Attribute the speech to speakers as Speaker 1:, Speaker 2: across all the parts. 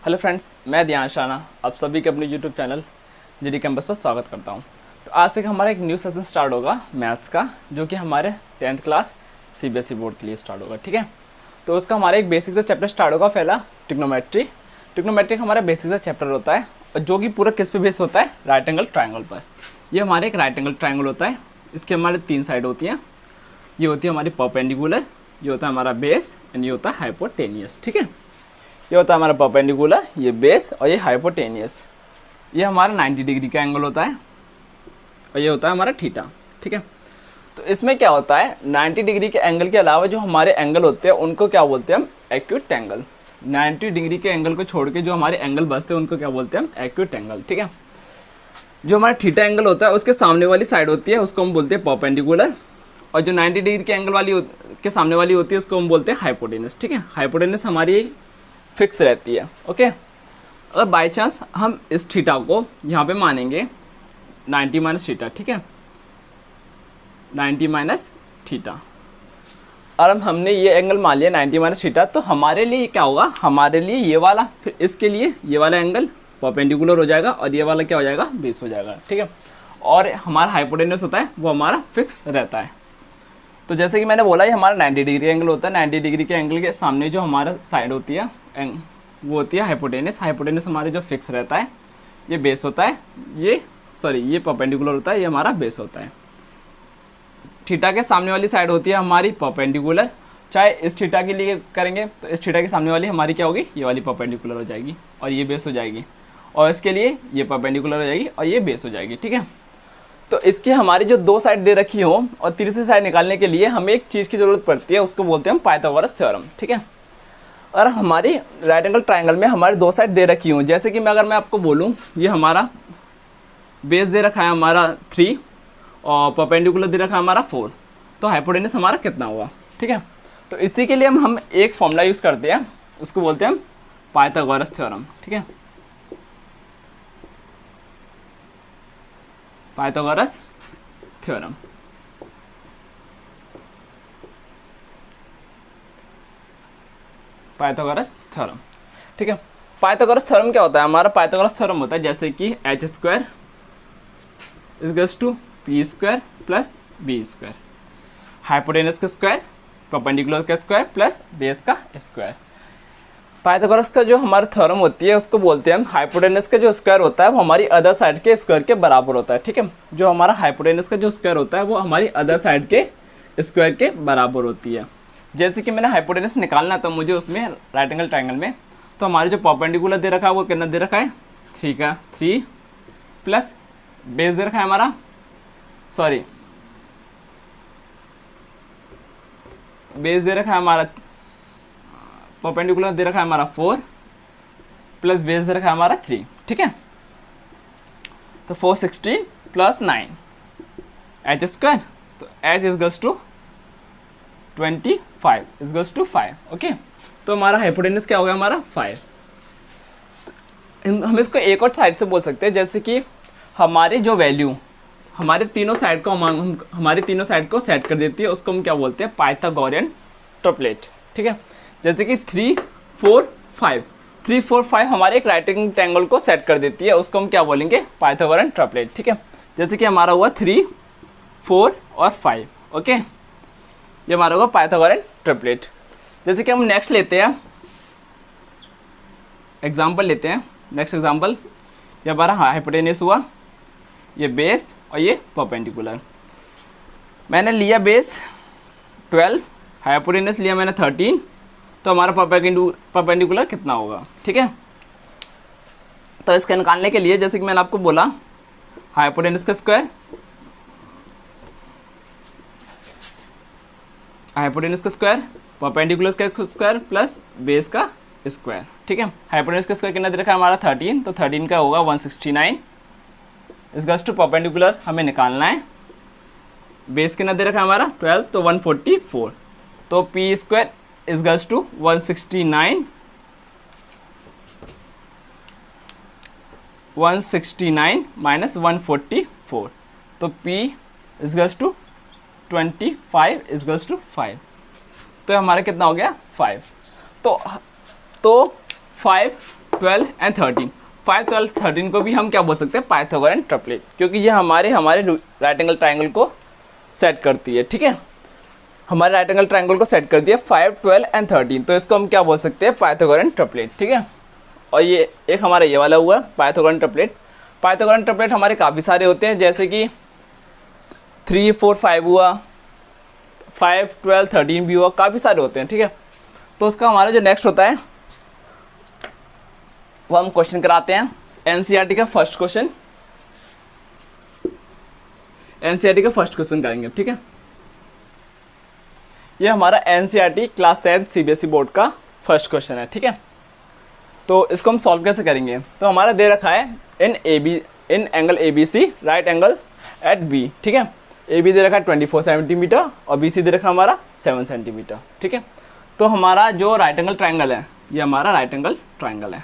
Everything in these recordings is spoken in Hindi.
Speaker 1: हेलो फ्रेंड्स, मैं दियांश राणा आप सभी के अपने यूट्यूब चैनल जीडी कैंपस पर स्वागत करता हूं। तो आज से हमारा एक न्यू सेशन स्टार्ट होगा मैथ्स का, जो कि हमारे 10th क्लास सीबीएसई बोर्ड के लिए स्टार्ट होगा। ठीक है, तो उसका हमारा एक बेसिक सा चैप्टर स्टार्ट होगा। पहला ट्रिग्नोमेट्री हमारा बेसिक सा चैप्टर होता है, और जो कि पूरा किस पे बेस होता है, राइट एंगल ट्राइंगल पर। ये हमारे एक राइट एंगल ट्राइंगल होता है। इसके हमारे 3 साइड होती हैं। ये होती है हमारी परपेंडिकुलर, ये होता है हमारा बेस, एंड ये होता है हाइपोटेनियस। ठीक है, ये होता है हमारा परपेंडिकुलर, ये बेस, और ये हाइपोटेनियस। ये हमारा 90 डिग्री का एंगल होता है, और ये होता है हमारा थीटा। ठीक है, तो इसमें क्या होता है, 90 डिग्री के एंगल के अलावा जो हमारे एंगल होते हैं उनको क्या बोलते हैं हम, एक्यूट एंगल। 90 डिग्री के एंगल को छोड़ के जो हमारे एंगल बचते हैं उनको क्या बोलते हैं हम, एक्यूट एंगल। ठीक है, जो हमारा थीटा एंगल होता है उसके सामने वाली साइड होती है उसको हम बोलते हैं परपेंडिकुलर, और जो 90 डिग्री के एंगल वाली के सामने वाली होती है उसको हम बोलते हैं हाइपोटेनस। ठीक है, हाइपोटेनस हमारी फिक्स रहती है। ओके, अगर बाई चांस हम इस थीटा को यहाँ पे मानेंगे 90 माइनस थीटा। ठीक है, 90 माइनस थीटा, और अब हमने ये एंगल मान लिया 90 माइनस थीटा, तो हमारे लिए क्या होगा, हमारे लिए ये वाला, फिर इसके लिए ये वाला एंगल परपेंडिकुलर हो जाएगा, और ये वाला क्या हो जाएगा, बेस हो जाएगा। ठीक है, और हमारा हाइपोटेनस होता है वो हमारा फिक्स रहता है। तो जैसे कि मैंने बोला ये हमारा 90 डिग्री एंगल होता है। 90 डिग्री के एंगल के सामने जो हमारा साइड होती है वो होती है हाइपोटेनस। हाइपोटेनस हमारे जो फिक्स रहता है, ये बेस होता है, ये परपेंडिकुलर होता है, ये हमारा बेस होता है। थीटा के सामने वाली साइड होती है हमारी परपेंडिकुलर। चाहे इस थीटा के लिए करेंगे तो इस थीटा के सामने वाली हमारी क्या होगी, ये वाली परपेंडिकुलर हो जाएगी, और ये बेस हो जाएगी, और इसके लिए ये परपेंडिकुलर हो जाएगी, और ये बेस हो जाएगी। ठीक है, तो इसके हमारी जो 2 साइड दे रखी हो और तीसरी साइड निकालने के लिए हमें एक चीज़ की ज़रूरत पड़ती है, उसको बोलते हैं हम पाइथागोरस थ्योरम। ठीक है, और हमारी राइट एंगल ट्राइंगल में हमारी 2 साइड दे रखी हूँ। जैसे कि अगर मैं आपको बोलूँ ये हमारा बेस दे रखा है हमारा 3, और परपेंडिकुलर दे रखा है हमारा 4, तो हाइपोटेनस हमारा कितना हुआ। ठीक है, तो इसी के लिए हम एक फॉर्मूला यूज़ करते हैं, उसको बोलते हैं हम पाइथागोरस थ्योरम। ठीक है, पाइथागोरस थ्योरम। Pythagoras theorem. ठीक है, पाइथागोरस थ्योरम क्या होता है, हमारा पाइथागोरस थ्योरम होता है जैसे कि h² equals to p² plus b², hypotenuse का स्क्वायर, परपेंडिकुलर का स्क्वायर प्लस बेस का स्क्वायर। पाइथागोरस का जो हमारा थ्योरम होती है उसको बोलते हैं हम, हाइपोटेनस का जो स्क्वायर होता है वो हमारी अदर साइड के स्क्वायर के बराबर होता है। ठीक है, जो हमारा हाइपोटेनस का जो स्क्वायर होता है वो हमारी अदर साइड के स्क्वायर के बराबर होती है। जैसे कि मैंने हाइपोटेनस निकालना था मुझे उसमें राइट एंगल ट्राइंगल में, तो हमारे जो परपेंडिकुलर दे रखा है वो कितना दे रखा है, 3 प्लस बेस दे रखा है हमारा, बेस दे रखा है हमारा, परपेंडिकुलर दे रखा है हमारा 4 प्लस बेस दे रखा है हमारा 3। ठीक है, तो 416 प्लस 9 h², तो h equals to 25 equals to 5। Okay, तो हमारा हाइपोटेनस क्या हो गया, हमारा 5। तो हम इसको एक और साइड से बोल सकते हैं, जैसे कि हमारी जो वैल्यू हमारे तीनों साइड को सेट कर देती है, उसको हम क्या बोलते हैं, पाइथागोरियन ट्रिपलेट। ठीक है, जैसे कि 3 4 5 हमारे एक राइट एंगल ट्रायंगल को सेट कर देती है, उसको हम क्या बोलेंगे, पाइथागोरियन ट्रिपलेट। ठीक है, जैसे कि हमारा हुआ 3 4 और 5। ओके, ये हमारा होगा पाइथागोरियन ट्रिपलेट। जैसे कि हम नेक्स्ट लेते हैं एग्जाम्पल लेते हैं, नेक्स्ट एग्जाम्पल, ये हमारा हाइपोटेनस हुआ, ये बेस और ये परपेंडिकुलर। मैंने लिया बेस 12, हाइपोटेनस लिया मैंने 13, तो हमारा परपेंडिकुलर कितना होगा। ठीक है, तो इसके निकालने के लिए जैसे कि मैंने आपको बोला, हाइपोटेनस का स्क्वायर, परपेंडिकुलर का स्क्वायर प्लस बेस का स्क्वायर। ठीक है, हाइपोटेनस का स्क्वायर कितना दे रखा है हमारा 13, तो 13 का होगा 169 इक्वल्स टू परपेंडिकुलर हमें निकालना है, बेस कितना दे रखा है हमारा 12, तो 144, तो p² इक्वल्स टू 169 माइनस 144, तो p equals to 25 equals to 5। तो हमारा कितना हो गया 5। तो 5, 12 एंड 13, 5, 12, 13 को भी हम क्या बोल सकते हैं, पाइथागोरन ट्रिपलेट, क्योंकि ये हमारे राइट एंगल ट्राइंगल को सेट करती है। ठीक है, हमारे राइट एंगल ट्राइंगल को सेट करती है 5, 12 एंड 13, तो इसको हम क्या बोल सकते हैं, पाइथागोरन ट्रिपलेट। ठीक है, और ये एक हमारा ये वाला हुआ पाइथागोरन ट्रिपलेट। पाइथागोरन ट्रिपलेट हमारे काफ़ी सारे होते हैं, जैसे कि 3, 4, 5 हुआ, 5, 12, 13 भी हुआ, काफ़ी सारे होते हैं। ठीक है, तो उसका हमारा जो नेक्स्ट होता है वो हम क्वेश्चन कराते हैं। एनसीईआरटी का फर्स्ट क्वेश्चन, एनसीईआरटी का फर्स्ट क्वेश्चन करेंगे। ठीक है, ये हमारा एनसीईआरटी क्लास 10 सीबीएसई बोर्ड का फर्स्ट क्वेश्चन है। ठीक है, तो इसको हम सॉल्व कैसे करेंगे, तो हमारा दे रखा है in angle A B C right angle at B. ठीक है, ए बी दे रखा है 24 सेंटीमीटर और बी सी दे रखा है हमारा 7 सेंटीमीटर। ठीक है, तो हमारा जो राइट एंगल ट्राइंगल है, ये हमारा राइट एंगल ट्राइंगल है,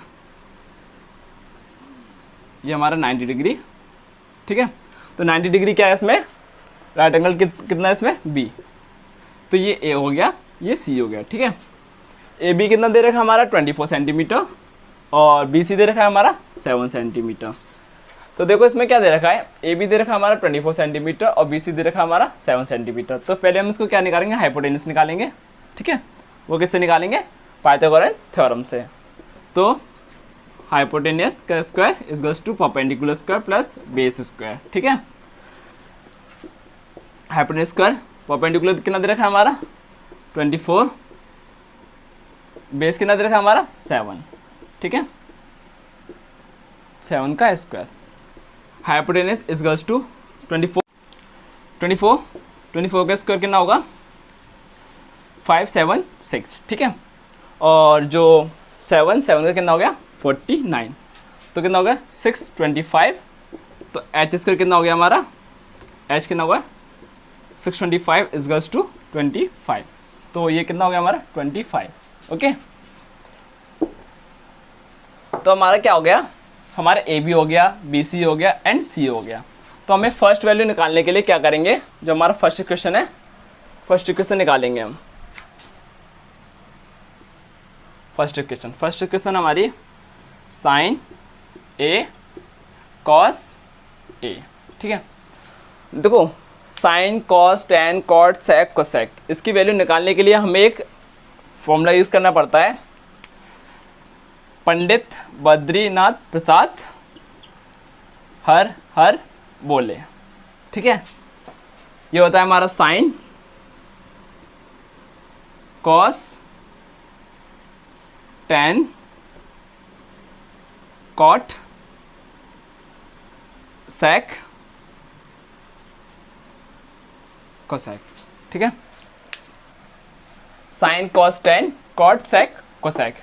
Speaker 1: ये हमारा 90 डिग्री। ठीक है, तो 90 डिग्री क्या है इसमें, राइट एंगल कितना है इसमें, बी, तो ये ए हो गया, ये सी हो गया। ठीक है, ए बी कितना दे रखा है हमारा 24 सेंटीमीटर और बी सी दे रखा है हमारा 7 सेंटीमीटर। तो देखो इसमें क्या दे रखा है, ए बी दे रखा है हमारा 24 सेंटीमीटर और बी सी दे रखा है हमारा 7 सेंटीमीटर। तो पहले हम इसको क्या निकालेंगे, हाइपोटेनस निकालेंगे। ठीक है, वो किससे निकालेंगे, पाइथागोरन थ्योरम से। तो हाइपोटेनस का square equals to perpendicular square plus base square. ठीक है, हाइपोटेनस स्क्वायर परपेंडिकुलर कितना दे रखा है हमारा 24, बेस कितना दे रखा है हमारा 7। ठीक है, 7 का स्क्वायर, हाइपोटेनस इक्वल्स टू 24 का स्क्वायर कितना होगा 576। ठीक है, और जो 7 का कितना हो गया 49, तो कितना हो गया 625। तो एच स्क्वायर कितना हो गया हमारा, एच कितना होगा 625 इक्वल्स टू 25। तो ये कितना हो गया हमारा 25। ओके, तो हमारा क्या हो गया, हमारा ए बी हो गया, बी सी हो गया एंड सी हो गया। तो हमें फर्स्ट वैल्यू निकालने के लिए क्या करेंगे, जो हमारा फर्स्ट इक्वेशन है, फर्स्ट इक्वेशन निकालेंगे हम। फर्स्ट इक्वेशन हमारी साइन ए कॉस ए। ठीक है, देखो sine cos tan cot sec cosec, इसकी वैल्यू निकालने के लिए हमें एक फॉर्मूला यूज़ करना पड़ता है, पंडित बद्रीनाथ प्रसाद हर हर बोले। ठीक है, ये होता है हमारा sine cos tan cot sec cosec. ठीक है, sine cos tan cot sec cosec.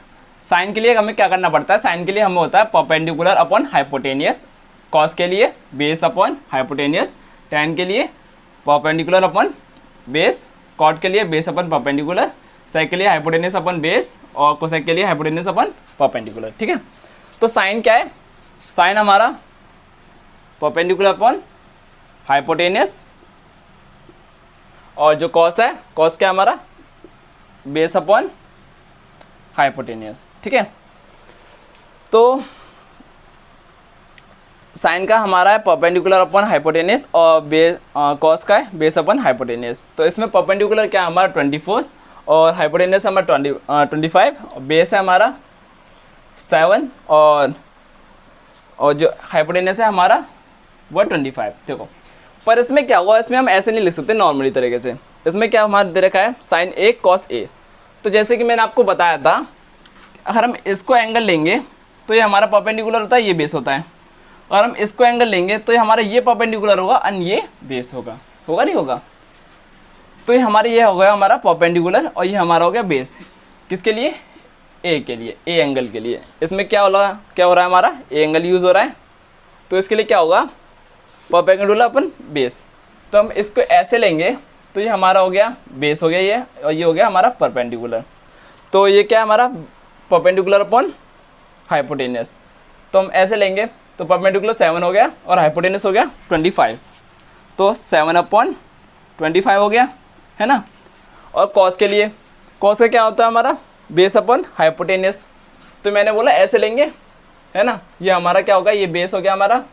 Speaker 1: Sine के लिए हमें क्या करना पड़ता है, साइन के लिए हमें होता है परपेंडिकुलर अपॉन हाइपोटेनियस, कॉस के लिए बेस अपॉन हाइपोटेनियस, टेन के लिए परपेंडिकुलर अपॉन बेस, कॉट के लिए बेस अपॉन परपेंडिकुलर, सेक के लिए हाइपोटेनियस अपॉन बेस और कोसेक के लिए हाइपोटेनियस अपॉन परपेंडिकुलर। ठीक है, तो साइन क्या है, साइन हमारा परपेंडिकुलर अपॉन हाइपोटेनियस, और जो कॉस है, कॉस क्या हमारा बेस अपॉन हाइपोटेनियस। ठीक है, तो साइन का हमारा है परपेंडिकुलर अपॉन हाइपोटेनियस और कॉस का है बेस अपॉन हाइपोटेनियस। तो इसमें परपेंडिकुलर क्या है हमारा 24 और हाइपोटेनियस हमारा 25 और बेस है हमारा 7 और जो हाइपोटेनियस है हमारा वो 25। देखो पर इसमें क्या हुआ, इसमें हम ऐसे नहीं लिख सकते नॉर्मली तरीके से। इसमें क्या हमारा दे रखा है साइन ए कॉस ए। तो जैसे कि मैंने आपको बताया था, अगर हम इसको एंगल लेंगे तो ये हमारा परपेंडिकुलर होता है, ये बेस होता है। अगर हम इसको एंगल लेंगे तो ये हमारा ये परपेंडिकुलर होगा और ये बेस होगा, होगा नहीं होगा। तो ये हमारे ये हो गया हमारा परपेंडिकुलर और ये हमारा हो गया बेस। किसके लिए, ए के लिए, ए एंगल के लिए। इसमें क्या हो रहा है हमारा ए एंगल यूज़ हो रहा है, तो इसके लिए क्या होगा परपेंडिकुलर अपन बेस। तो हम इसको ऐसे लेंगे तो ये हमारा हो गया बेस हो गया ये, और ये हो गया हमारा परपेंडिकुलर। तो ये क्या है हमारा परपेंडिकुलर अपॉन हाइपोटेनियस। तो हम ऐसे लेंगे तो परपेंडिकुलर 7 हो गया और हाइपोटेनियस हो गया 25। तो 7 अपॉन 25 हो गया है ना। और कॉस के लिए कॉस का क्या होता है हमारा, बेस अपॉन हाइपोटेनियस। तो मैंने बोला ऐसे लेंगे, है ना, ये हमारा क्या होगा, ये बेस हो गया हमारा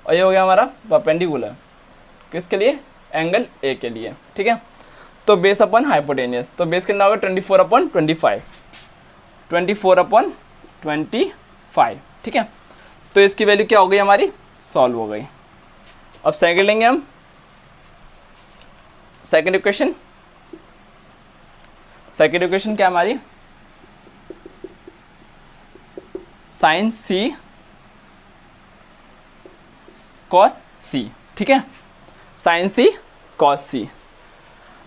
Speaker 1: और ये हो गया हमारा परपेंडिकुलर, किसके लिए, एंगल ए के लिए, ठीक है। तो बेस अपॉन हाइपोटेनियस, तो बेस कितना होगा 24/25, 24/25, ठीक है। तो इसकी वैल्यू क्या हो गई हमारी, सॉल्व हो गई। अब सेकंड लेंगे हम, सेकंड इक्वेशन। सेकंड इक्वेशन क्या हमारी, साइन सी कॉस सी, ठीक है, साइन सी कॉस सी।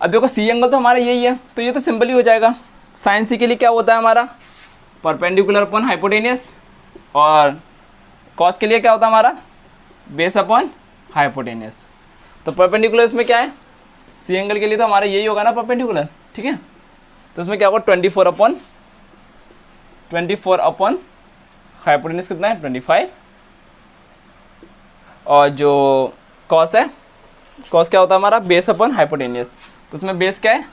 Speaker 1: अब देखो सी एंगल तो हमारा यही है, तो ये तो सिंपल ही हो जाएगा। साइन सी के लिए क्या होता है हमारा, परपेंडिकुलर अपॉन हाइपोटेनियस, और कॉस के लिए क्या होता है हमारा, बेस अपॉन हाइपोटेनियस। तो परपेंडिकुलर इसमें क्या है, सी एंगल के लिए तो हमारा यही होगा ना परपेंडिकुलर, ठीक है। तो इसमें क्या होगा 24 अपॉन हाइपोटेनियस कितना है 25, और जो कॉस है, कॉस क्या होता है हमारा, बेस अपॉन हाइपोटेनियस। तो उसमें बेस क्या है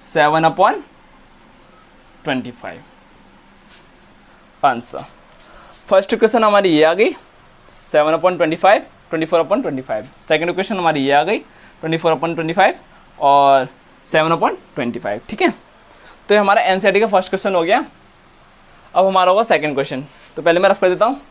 Speaker 1: 7/25। आंसर फर्स्ट इक्वेशन हमारी ये आ गई 7/25, 24/25। सेकंड इक्वेशन हमारी ये आ गई 24/25 और 7/25, ठीक है। तो ये हमारा एनसीईआरटी का फर्स्ट क्वेश्चन हो गया। अब हमारा होगा सेकंड क्वेश्चन, तो पहले मैं रफ कर देता हूँ।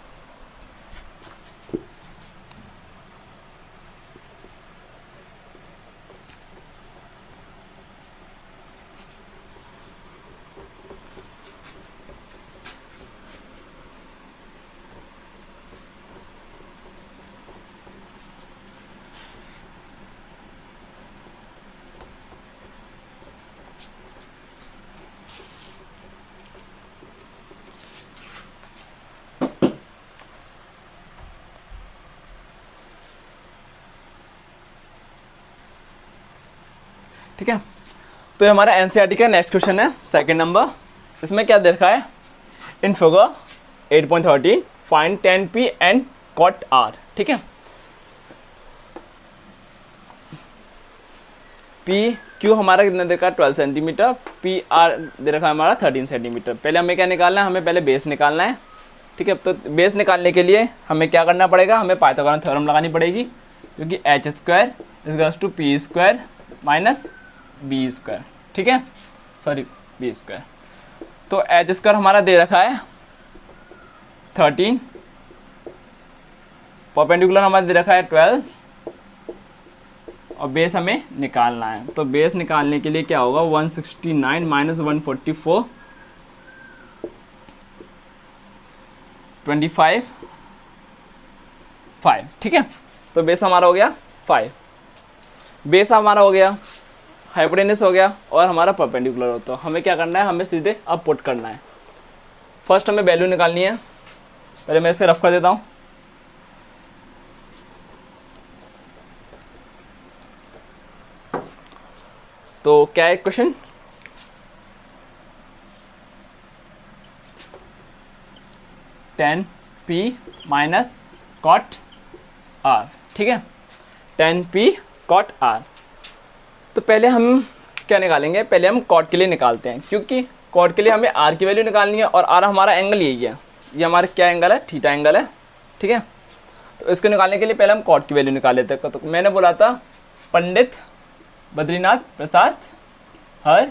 Speaker 1: ठीक है, तो ये हमारा एनसीईआरटी का नेक्स्ट क्वेश्चन है, सेकंड नंबर। इसमें क्या देखा है, in figure 8.13 find tan P and cot R, ठीक है। पी क्यू हमारा कितना देखा 12 सेंटीमीटर, पी आर दे रखा है हमारा 13 सेंटीमीटर। पहले हमें क्या निकालना है, हमें पहले बेस निकालना है, ठीक है। तो बेस निकालने के लिए हमें क्या करना पड़ेगा, हमें पाइथागोरस थ्योरम लगानी पड़ेगी, क्योंकि h² = p² माइनस b², ठीक है, सॉरी b²। तो h² हमारा दे रखा है 13, परपेंडिकुलर हमारा दे रखा है 12 और बेस हमें निकालना है। तो बेस निकालने के लिए क्या होगा 169 माइनस 144 25 5, ठीक है। तो बेस हमारा हो गया 5, बेस हमारा हो गया, हाइपोटेनस हो गया और हमारा परपेंडिकुलर हो। तो हमें क्या करना है, हमें सीधे अब पुट करना है। फर्स्ट हमें वैल्यू निकालनी है, पहले मैं इससे रफ कर देता हूँ। तो क्या है question, tan P minus cot R, ठीक है, tan P cot R। तो पहले हम क्या निकालेंगे, पहले हम कॉट के लिए निकालते हैं, क्योंकि कॉट के लिए हमें आर की वैल्यू निकालनी है और आर हमारा एंगल यही है, ये हमारा क्या एंगल है, थीटा एंगल है, ठीक है। तो इसको निकालने के लिए पहले हम कॉट की वैल्यू निकाल लेते हैं। तो मैंने बोला था पंडित बद्रीनाथ प्रसाद हर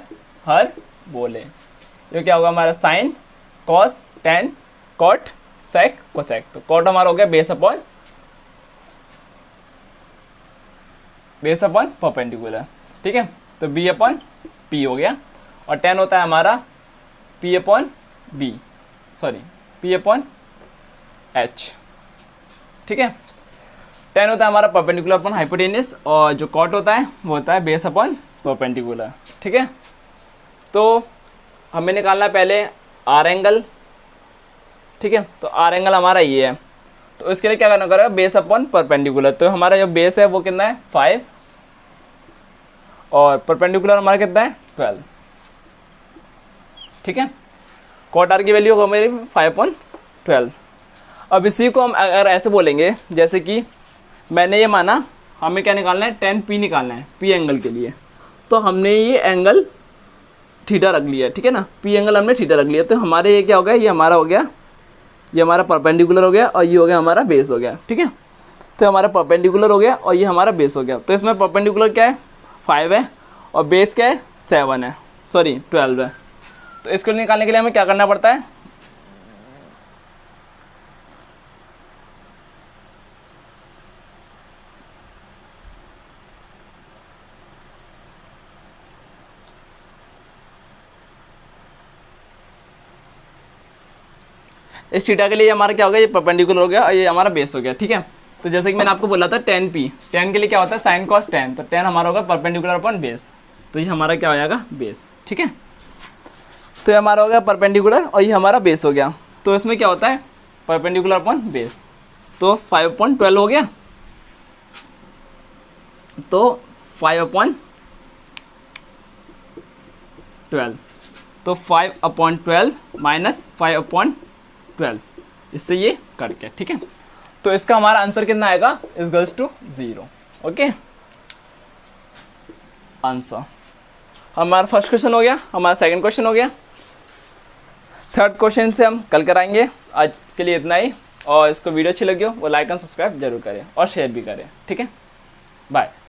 Speaker 1: बोले, ये क्या होगा हमारा sine cos tan cot sec cosec. तो कॉट हमारा हो गया बेस अपॉन परपेंडिकुलर, ठीक है। तो b अपॉन p हो गया और tan होता है हमारा p अपॉन h, ठीक है। tan होता है हमारा परपेंडिकुलर अपॉन हाइपोटेनस और जो cot होता है वो होता है बेस अपॉन परपेंडिकुलर, ठीक है। तो हमें निकालना है पहले r एंगल, ठीक है। तो r एंगल हमारा ये है, तो इसके लिए क्या करना पड़ेगा, बेस अपॉन परपेंडिकुलर। तो हमारा जो बेस है वो कितना है 5 और परपेंडिकुलर हमारा कितना है 12, ठीक है। कॉट आर की वैल्यू होगा मेरी 5/12। अब इसी को हम अगर ऐसे बोलेंगे, जैसे कि मैंने ये माना हमें क्या निकालना है, tan P निकालना है P एंगल के लिए। तो हमने ये एंगल थीटा रख लिया है, ठीक है ना, पी एंगल हमने थीटा रख लिया, तो हमारे ये क्या हो गया, ये हमारा हो गया, ये हमारा परपेंडिकुलर हो गया और ये हो गया हमारा बेस हो गया, ठीक है। तो हमारा परपेंडिकुलर हो गया और ये हमारा बेस हो गया। तो इसमें परपेंडिकुलर क्या है 5 है और बेस क्या है 7 है, सॉरी 12 है। तो इसको निकालने के लिए हमें क्या करना पड़ता है, इस थीटा के लिए हमारा क्या हो गया, ये परपेंडिकुलर हो गया और ये हमारा बेस हो गया, ठीक है। तो जैसे कि मैंने आपको बोला था tan p, tan के लिए क्या होता है साइन कॉस tan, तो tan हमारा होगा परपेंडिकुलर अपॉन बेस, तो ये हमारा क्या हो जाएगा बेस, ठीक है। तो ये हमारा हो गया परपेंडिकुलर और ये हमारा बेस हो गया। तो इसमें क्या होता है परपेंडिकुलर अपॉन बेस, तो 5/12 हो गया, तो 5/12, तो 5/12 माइनस 5/12, इससे ये कट गया, ठीक है। तो इसका हमारा आंसर कितना आएगा, equals to 0, okay. Answer हमारा फर्स्ट क्वेश्चन हो गया, हमारा सेकंड क्वेश्चन हो गया, थर्ड क्वेश्चन से हम कल कराएंगे। आज के लिए इतना ही, और इसको वीडियो अच्छी लगी हो वो लाइक एंड सब्सक्राइब जरूर करें और शेयर भी करें, ठीक है। बाय।